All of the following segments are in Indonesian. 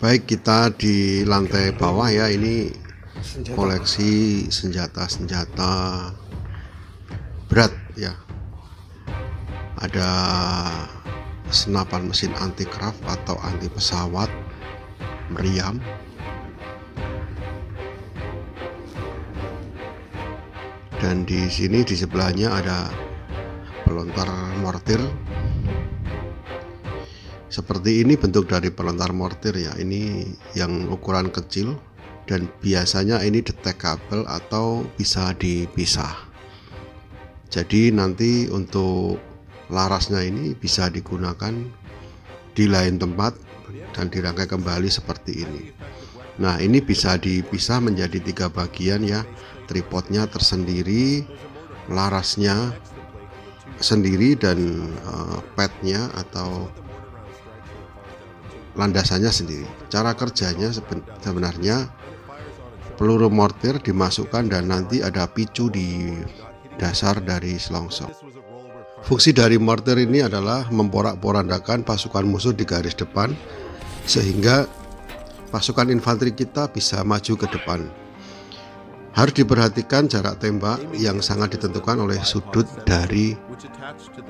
Baik, kita di lantai bawah ya, ini koleksi senjata-senjata berat ya. Ada senapan mesin anti craft atau anti pesawat, meriam, dan di sini di sebelahnya ada pelontar mortir. Seperti ini bentuk dari pelontar mortir ya, ini yang ukuran kecil dan biasanya ini detachable atau bisa dipisah. Jadi nanti untuk larasnya ini bisa digunakan di lain tempat dan dirangkai kembali seperti ini. Nah, ini bisa dipisah menjadi 3 bagian ya, tripodnya tersendiri, larasnya sendiri, dan padnya atau landasannya sendiri. Cara kerjanya sebenarnya peluru mortir dimasukkan dan nanti ada picu di dasar dari selongsong. Fungsi dari mortir ini adalah memporak-porandakan pasukan musuh di garis depan sehingga pasukan infanteri kita bisa maju ke depan. Harus diperhatikan jarak tembak yang sangat ditentukan oleh sudut dari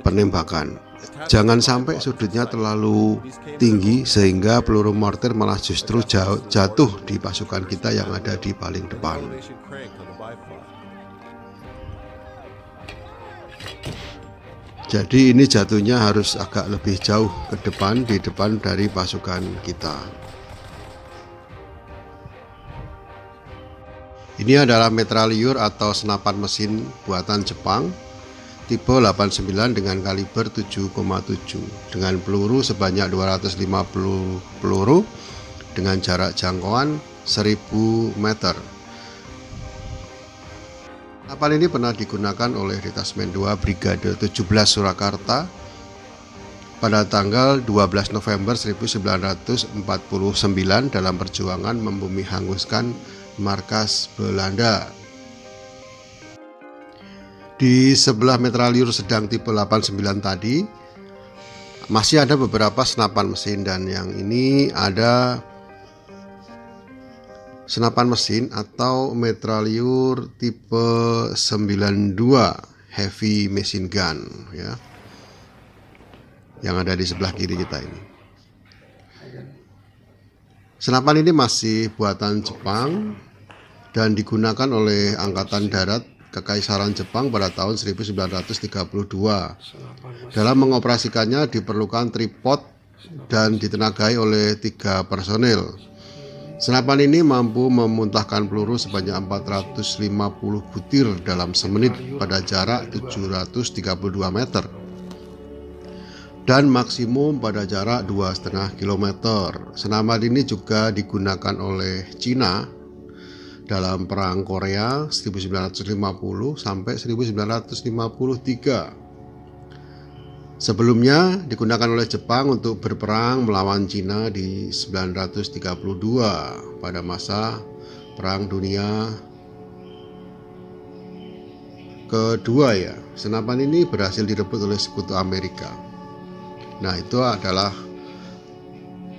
penembakan. Jangan sampai sudutnya terlalu tinggi sehingga peluru mortir malah justru jatuh di pasukan kita yang ada di paling depan. Jadi ini jatuhnya harus agak lebih jauh ke depan, di depan dari pasukan kita. Ini adalah mitrailleur atau senapan mesin buatan Jepang tipe 89 dengan kaliber 7,7 dengan peluru sebanyak 250 peluru dengan jarak jangkauan 1000 meter. Senapan ini pernah digunakan oleh Detasmen 2 Brigade 17 Surakarta pada tanggal 12 November 1949 dalam perjuangan membumi hanguskan markas Belanda. Di sebelah mitrailleur sedang tipe 89 tadi masih ada beberapa senapan mesin, dan yang ini ada senapan mesin atau mitrailleur tipe 92 heavy machine gun ya, yang ada di sebelah kiri kita ini. Senapan ini masih buatan Jepang dan digunakan oleh Angkatan Darat Kekaisaran Jepang pada tahun 1932. Dalam mengoperasikannya diperlukan tripod dan ditenagai oleh 3 personil. Senapan ini mampu memuntahkan peluru sebanyak 450 butir dalam semenit pada jarak 732 meter. Dan maksimum pada jarak 2,5 km. Senapan ini juga digunakan oleh Cina dalam Perang Korea 1950 sampai 1953. Sebelumnya digunakan oleh Jepang untuk berperang melawan Cina di 1932 pada masa Perang Dunia Kedua ya. Senapan ini berhasil direbut oleh Sekutu Amerika. Nah, itu adalah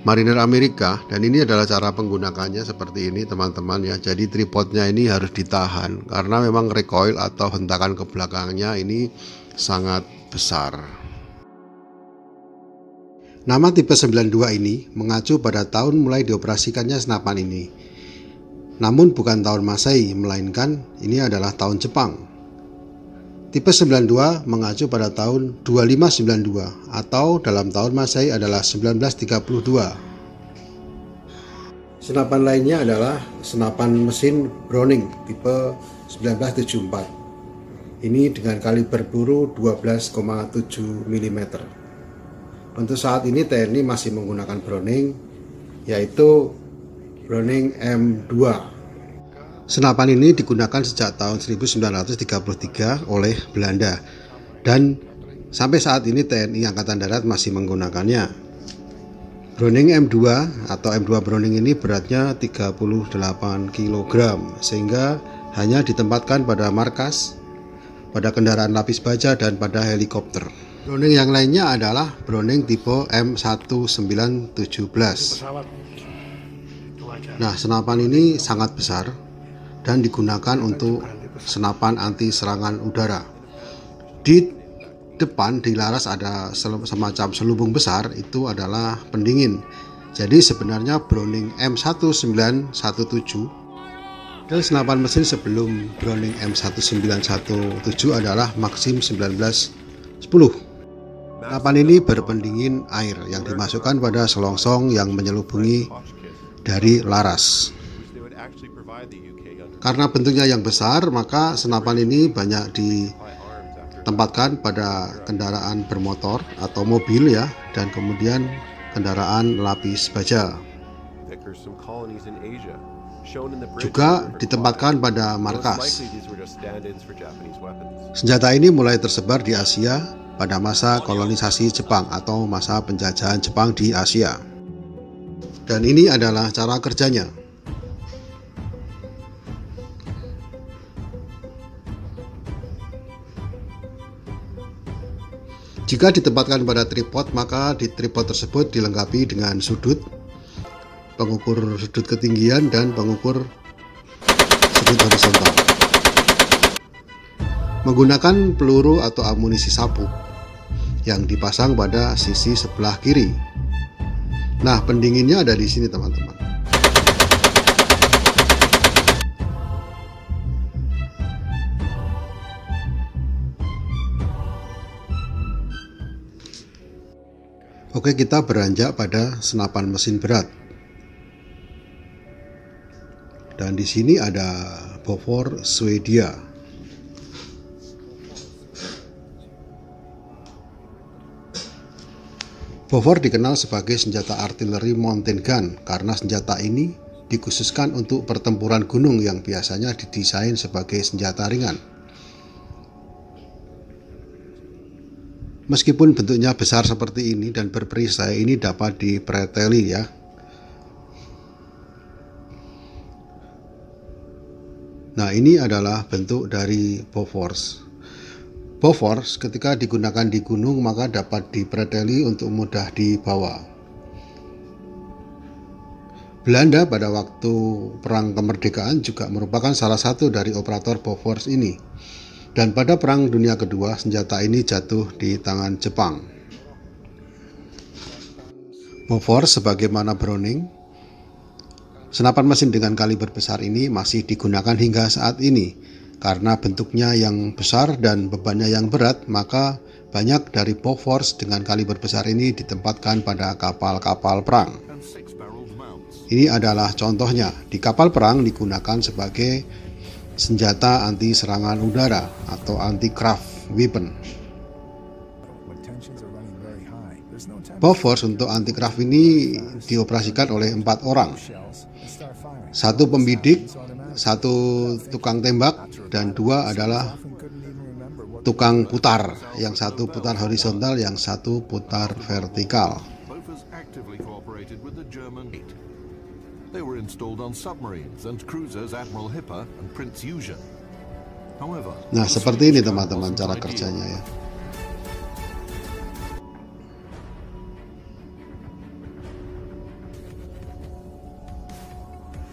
marinir Amerika, dan ini adalah cara penggunakannya seperti ini teman-teman ya. Jadi tripodnya ini harus ditahan karena memang recoil atau hentakan ke belakangnya ini sangat besar. Nama tipe 92 ini mengacu pada tahun mulai dioperasikannya senapan ini. Namun bukan tahun Masehi, melainkan ini adalah tahun Jepang. Tipe 92 mengacu pada tahun 2592 atau dalam tahun Masehi adalah 1932. Senapan lainnya adalah senapan mesin Browning tipe 1974. Ini dengan kaliber peluru 12,7 mm. Untuk saat ini TNI masih menggunakan Browning, yaitu Browning M2. Senapan ini digunakan sejak tahun 1933 oleh Belanda, dan sampai saat ini TNI Angkatan Darat masih menggunakannya. Browning M2 atau M2 Browning ini beratnya 38 kg, sehingga hanya ditempatkan pada markas, pada kendaraan lapis baja, dan pada helikopter. Browning yang lainnya adalah Browning tipe M1917. Nah, senapan ini sangat besar dan digunakan untuk senapan anti serangan udara. Di depan di laras ada semacam selubung besar, itu adalah pendingin. Jadi sebenarnya Browning M1917 dan senapan mesin sebelum Browning M1917 adalah Maxim 1910. Senapan ini berpendingin air yang dimasukkan pada selongsong yang menyelubungi dari laras. Karena bentuknya yang besar, maka senapan ini banyak ditempatkan pada kendaraan bermotor atau mobil ya, dan kemudian kendaraan lapis baja. Juga ditempatkan pada markas. Senjata ini mulai tersebar di Asia pada masa kolonisasi Jepang atau masa penjajahan Jepang di Asia. Dan ini adalah cara kerjanya. Jika ditempatkan pada tripod, maka di tripod tersebut dilengkapi dengan sudut, pengukur sudut ketinggian, dan pengukur sudut horizontal. Menggunakan peluru atau amunisi sabuk yang dipasang pada sisi sebelah kiri. Nah, pendinginnya ada di sini, teman-teman. Oke, kita beranjak pada senapan mesin berat. Dan di sini ada Bofors Swedia. Bofors dikenal sebagai senjata artileri mountain gun karena senjata ini dikhususkan untuk pertempuran gunung yang biasanya didesain sebagai senjata ringan. Meskipun bentuknya besar seperti ini dan berperisai, ini dapat dipreteli ya. Nah, ini adalah bentuk dari Bofors. Bofors ketika digunakan di gunung maka dapat dipreteli untuk mudah dibawa. Belanda pada waktu Perang Kemerdekaan juga merupakan salah satu dari operator Bofors ini. Dan pada Perang Dunia Kedua, senjata ini jatuh di tangan Jepang. Bofors sebagaimana Browning, senapan mesin dengan kaliber besar ini masih digunakan hingga saat ini. Karena bentuknya yang besar dan bebannya yang berat, maka banyak dari Bofors dengan kaliber besar ini ditempatkan pada kapal-kapal perang. Ini adalah contohnya. Di kapal perang digunakan sebagai senjata anti serangan udara atau anti-craft weapon. Bofors untuk anti-craft ini dioperasikan oleh 4 orang. 1 pembidik, 1 tukang tembak, dan 2 adalah tukang putar. Yang 1 putar horizontal, yang 1 putar vertikal. They were installed on submarines and cruisers Admiral Hipper and Prince Eugen. However, nah, seperti ini teman-teman cara kerjanya ya.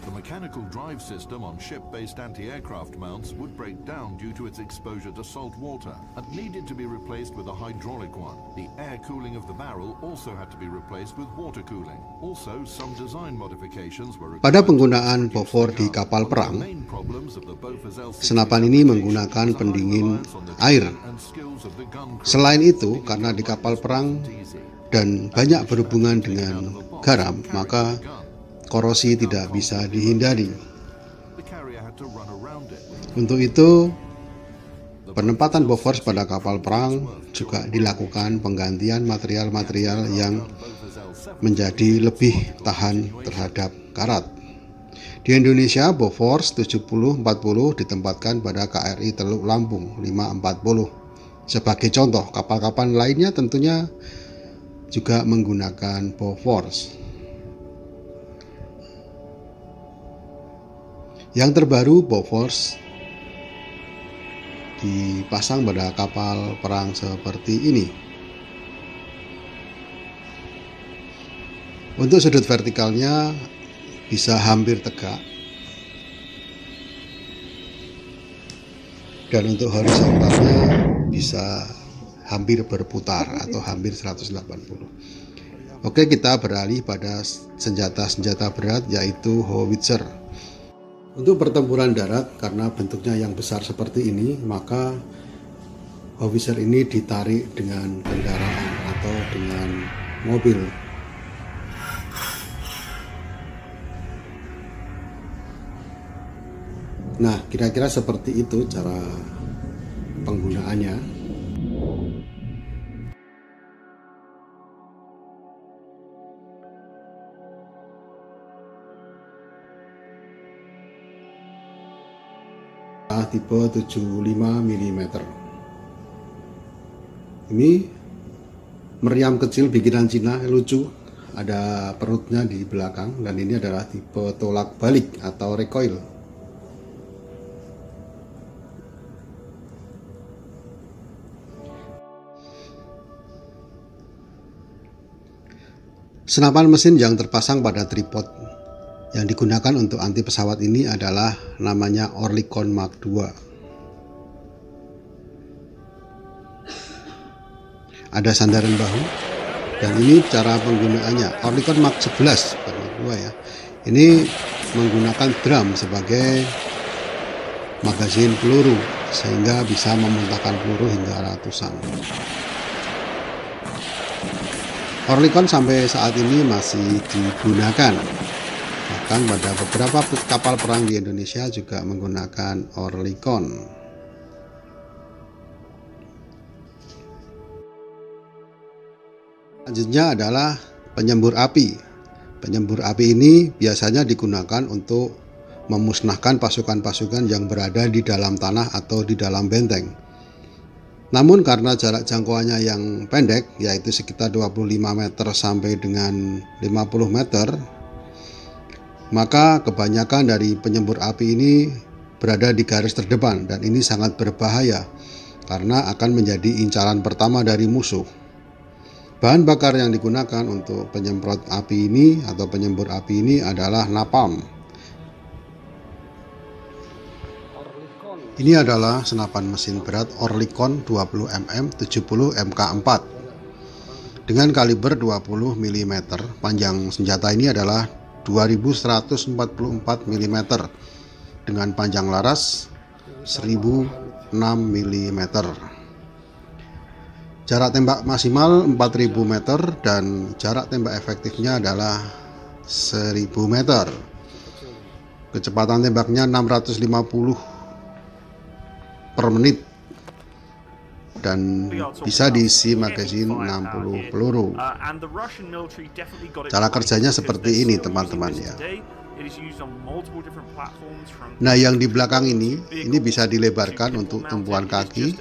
The mechanical drive system on ship-based anti-aircraft mounts would break down due to its exposure to salt water and needed to be replaced with a hydraulic one. The air cooling of the barrel also had to be replaced with water cooling. Also, some design modifications were required. Pada penggunaan Bofors di kapal perang, senapan ini menggunakan pendingin air. Selain itu, karena di kapal perang dan banyak berhubungan dengan garam, maka korosi tidak bisa dihindari. Untuk itu, penempatan Bofors pada kapal perang juga dilakukan penggantian material-material yang menjadi lebih tahan terhadap karat. Di Indonesia, Bofors 7040 ditempatkan pada KRI Teluk Lampung 540. Sebagai contoh, kapal-kapal lainnya tentunya juga menggunakan Bofors. Yang terbaru, Bofors dipasang pada kapal perang seperti ini. Untuk sudut vertikalnya bisa hampir tegak, dan untuk horizontalnya bisa hampir berputar atau hampir 180. Oke, kita beralih pada senjata-senjata berat, yaitu howitzer. Untuk pertempuran darat, karena bentuknya yang besar seperti ini, maka howitzer ini ditarik dengan kendaraan atau dengan mobil. Nah, kira-kira seperti itu cara penggunaannya. Tipe 75 mm. Ini meriam kecil bikinan Cina, lucu, ada perutnya di belakang, dan ini adalah tipe tolak balik atau recoil. Senapan mesin yang terpasang pada tripod yang digunakan untuk anti pesawat ini adalah namanya Oerlikon Mark II. Ada sandaran bahu, dan ini cara penggunaannya. Oerlikon Mark 11, bukan Mark II ya. Ini menggunakan drum sebagai magazin peluru, sehingga bisa memuntahkan peluru hingga ratusan. Oerlikon sampai saat ini masih digunakan. Bahkan pada beberapa kapal perang di Indonesia juga menggunakan Oerlikon. Selanjutnya adalah penyembur api. Penyembur api ini biasanya digunakan untuk memusnahkan pasukan-pasukan yang berada di dalam tanah atau di dalam benteng. Namun karena jarak jangkauannya yang pendek, yaitu sekitar 25 meter sampai dengan 50 meter, maka kebanyakan dari penyembur api ini berada di garis terdepan, dan ini sangat berbahaya karena akan menjadi incaran pertama dari musuh. Bahan bakar yang digunakan untuk penyemprot api ini atau penyembur api ini adalah napalm. Ini adalah senapan mesin berat Oerlikon 20 mm 70 Mk4 dengan kaliber 20 mm. Panjang senjata ini adalah 2144 mm dengan panjang laras 1006 mm. Jarak tembak maksimal 4000 meter dan jarak tembak efektifnya adalah 1000 meter. Kecepatan tembaknya 650 per menit dan bisa diisi magazin 60 peluru. Cara kerjanya seperti ini, teman-teman ya. Nah, yang di belakang ini bisa dilebarkan untuk tumpuan kaki.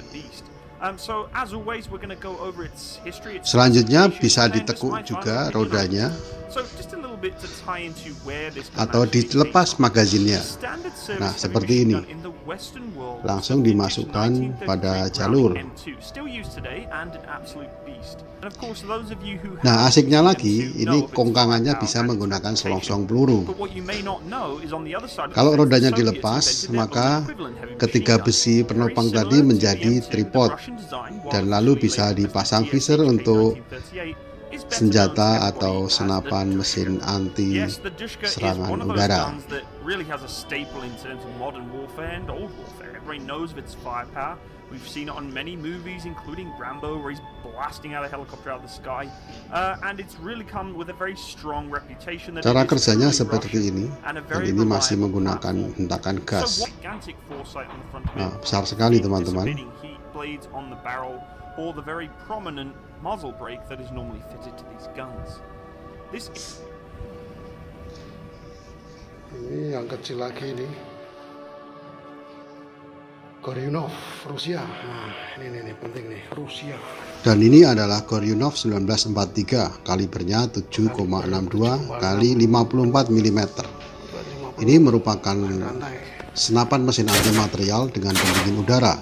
Selanjutnya bisa ditekuk juga rodanya atau dilepas magazinnya. Nah, seperti ini. Langsung dimasukkan pada jalur. Nah, asiknya lagi, ini kongkangannya bisa menggunakan selongsong peluru. Kalau rodanya dilepas, maka ketiga besi penopang tadi menjadi tripod, dan lalu bisa dipasang visor untuk senjata atau senapan mesin anti serangan udara. We've seen it on many movies, including Rambo, where he's blasting out a helicopter out of the sky, and it's really come with a very strong reputation. Cara kerjanya seperti ini, dan ini masih menggunakan hentakan gas. Nah, besar sekali, teman-teman. Ini yang kecil lagi ini. Goryunov, Rusia. Nah, ini penting nih, Rusia. Dan ini adalah Goryunov 1943, kalibernya 7,62 kali 54 mm. Ini merupakan senapan mesin anti material dengan pendingin udara.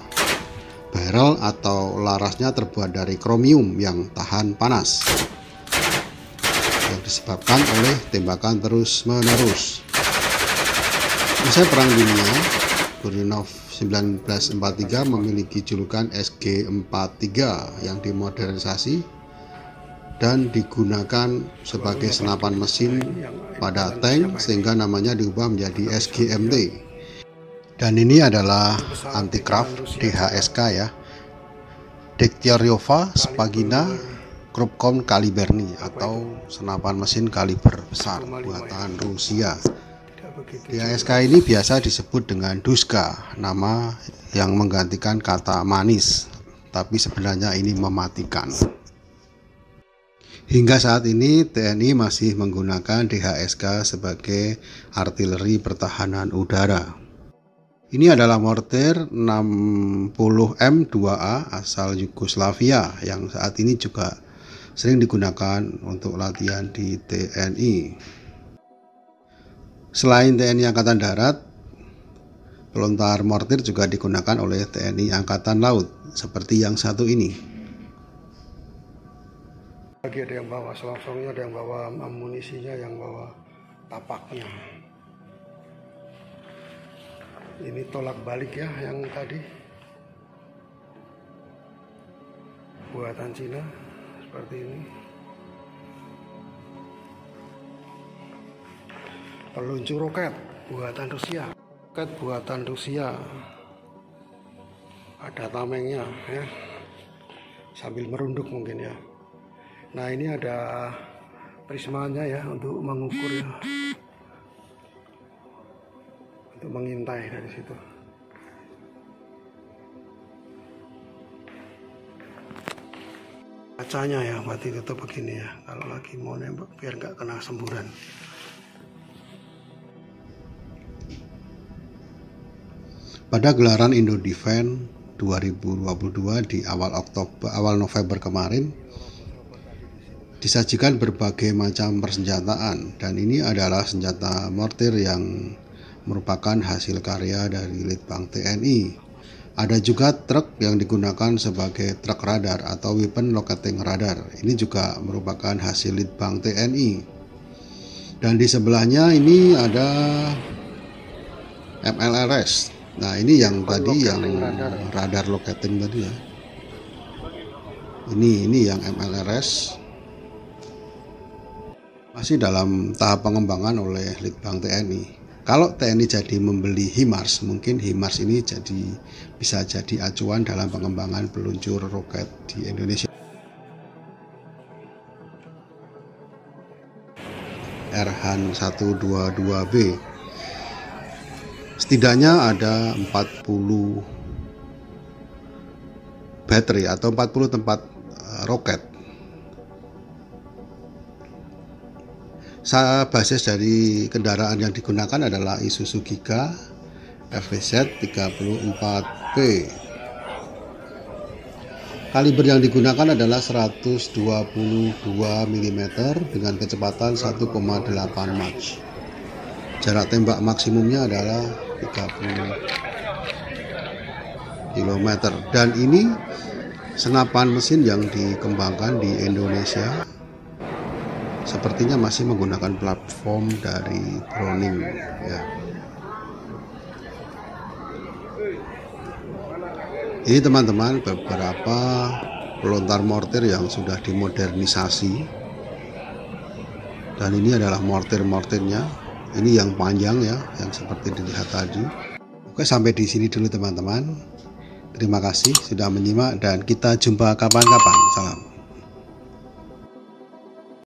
Barrel atau larasnya terbuat dari kromium yang tahan panas. Yang di disebabkan oleh tembakan terus-menerus. Usai Perang Dunia, Burinov 1943 memiliki julukan SG-43 yang dimodernisasi dan digunakan sebagai senapan mesin pada tank sehingga namanya diubah menjadi SGMT. Dan ini adalah anti-craft DHSK ya, Degtyaryova Spagina Krupkom Kaliberny, atau senapan mesin kaliber besar buatan Rusia. DHSK ini biasa disebut dengan Duska, nama yang menggantikan kata manis, tapi sebenarnya ini mematikan. Hingga saat ini TNI masih menggunakan DHSK sebagai artileri pertahanan udara. Ini adalah mortir 60M2A asal Yugoslavia yang saat ini juga sering digunakan untuk latihan di TNI. Selain TNI Angkatan Darat, pelontar mortir juga digunakan oleh TNI Angkatan Laut seperti yang satu ini. Lagi ada yang bawa selongsongnya, ada yang bawa amunisinya, yang bawa tapaknya. Ini tolak balik ya yang tadi buatan Cina seperti ini. Peluncur roket buatan Rusia. Roket buatan Rusia. Ada tamengnya ya. Sambil merunduk mungkin ya. Nah, ini ada prismanya ya untuk mengukur ya. Untuk mengintai dari situ. Kacanya ya buat ditutup begini ya. Kalau lagi mau nembak biar nggak kena semburan. Pada gelaran Indo-Defense 2022 di awal November kemarin, disajikan berbagai macam persenjataan, dan ini adalah senjata mortir yang merupakan hasil karya dari Litbang TNI. Ada juga truk yang digunakan sebagai truk radar atau weapon locating radar. Ini juga merupakan hasil Litbang TNI. Dan di sebelahnya ini ada MLRS. Nah, ini yang tadi yang radar locating tadi ya. Ini yang MLRS. Masih dalam tahap pengembangan oleh Litbang TNI. Kalau TNI jadi membeli HIMARS, mungkin HIMARS ini bisa jadi acuan dalam pengembangan peluncur roket di Indonesia. Erhan 122B. Setidaknya ada 40 baterai atau 40 tempat roket. Basis dari kendaraan yang digunakan adalah Isuzu Giga FVZ 34P. Kaliber yang digunakan adalah 122 mm dengan kecepatan 1,8 Mach. Jarak tembak maksimumnya adalah 30 km. Dan ini senapan mesin yang dikembangkan di Indonesia. Sepertinya masih menggunakan platform dari Browning ya. Ini teman-teman beberapa pelontar mortir yang sudah dimodernisasi. Dan ini adalah mortirnya. Ini yang panjang ya, yang seperti dilihat tadi. Oke, sampai di sini dulu teman-teman. Terima kasih sudah menyimak dan kita jumpa kapan-kapan. Salam.